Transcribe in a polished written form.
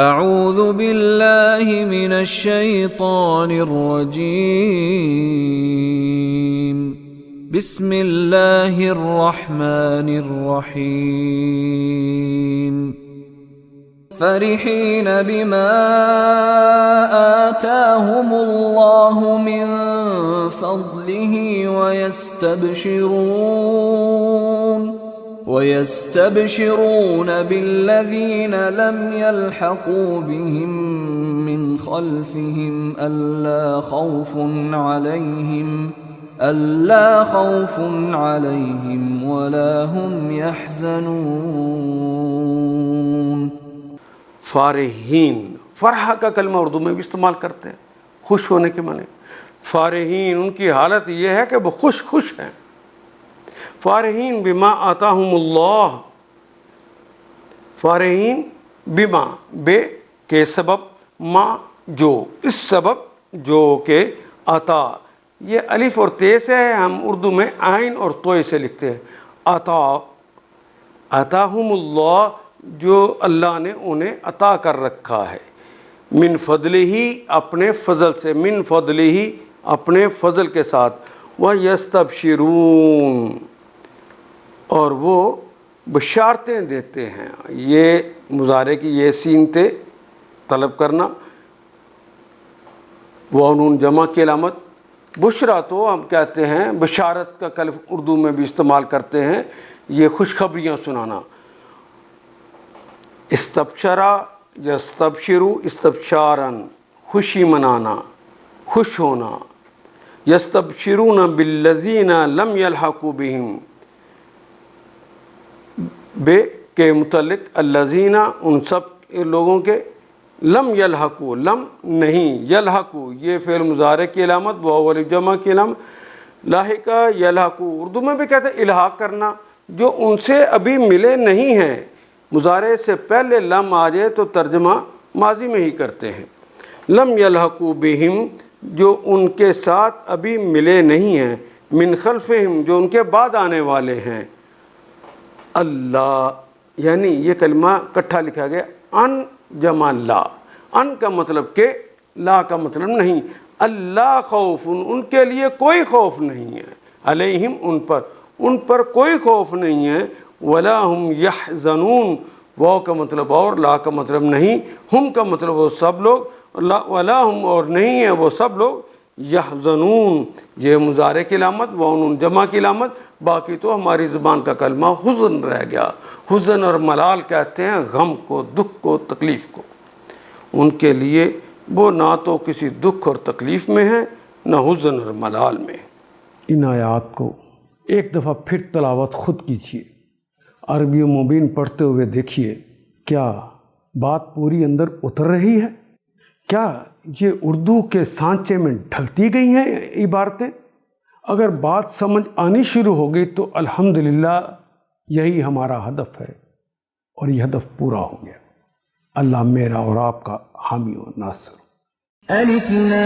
اعوذ باللہ من الشیطان الرجیم بسم اللہ الرحمن الرحیم فرحین بما آتاهم اللہ من فضلہ ويستبشرون بالذين لم يلحقوا بهم من خلفهم ألا خوف عليهم ولا هم يحزنون. فارحین، فرح کا کلمہ اردو میں بھی استعمال کرتے ہیں، خوش ہونے کے معنی. فارحین، ان کی حالت یہ ہے کہ وہ خوش ہیں. فارحین بما آتاہم اللہ، فارحین بما، بے کے سبب، ما جو، اس سبب جو کہ عطا، یہ الف اور تے سے ہے، ہم اردو میں عین اور توئے سے لکھتے ہیں. آتاہم اللہ، جو اللہ نے انہیں عطا کر رکھا ہے. من فضلہ، اپنے فضل سے، من فضلہ، اپنے فضل کے ساتھ. وَيَسْتَبْشِرُونَ، اور وہ بشارتیں دیتے ہیں. یہ مضارع کی یہ سین تے طلب کرنا، وہ نون جمع کی علامت. بشرا تو ہم کہتے ہیں، بشارت کا کلمہ اردو میں بھی استعمال کرتے ہیں، یہ خوشخبریاں سنانا. استبشرا یستبشرو استبشارن، خوشی منانا، خوش ہونا. یستبشرون بالذین لم یلحقوا بہم، بے کے متعلق الذین، ان سب لوگوں کے، لم یلحقوا، لم نہیں، یلحقوا یہ فعل مضارع کی علامت، واو الف جمع کی علامت. لاحقہ یلحقوا، اردو میں بھی کہتے ہیں الحاق کرنا، جو ان سے ابھی ملے نہیں ہیں. مضارع سے پہلے لم آ جائے تو ترجمہ ماضی میں ہی کرتے ہیں. لم یلحقوا بہم، جو ان کے ساتھ ابھی ملے نہیں ہیں. من خلفہم، جو ان کے بعد آنے والے ہیں. اللہ، یعنی یہ کلمہ کٹھا لکھا گیا، ان جمع لا. ان کا مطلب کہ، لا کا مطلب نہیں. اللہ خوف، ان کے لیے کوئی خوف نہیں ہے. علیہم، ان پر کوئی خوف نہیں ہے. ولا ہم یحزنون، واو کا مطلب اور، لا کا مطلب نہیں. ہم کا مطلب وہ سب لوگ، ولا ہم اور نہیں ہے وہ سب لوگ. یحزنون یہ مضارع کی علامت، واو جمع کی علامت. باقی تو ہماری زبان کا کلمہ حزن رہ گیا. حزن اور ملال کہتے ہیں غم کو، دکھ کو، تکلیف کو. ان کے لیے وہ نہ تو کسی دکھ اور تکلیف میں ہے، نہ حزن اور ملال میں. ان آیات کو ایک دفعہ پھر تلاوت خود کیجیے، عربی و مبین پڑھتے ہوئے دیکھیے، کیا بات پوری اندر اتر رہی ہے؟ کیا یہ اردو کے سانچے میں ڈھلتی گئی ہیں عبارتیں؟ اگر بات سمجھ آنی شروع ہو گئی تو الحمدللہ یہی ہمارا ہدف ہے، اور یہ ہدف پورا ہو گیا. اللہ میرا اور آپ کا حامی و ناصر. الف لام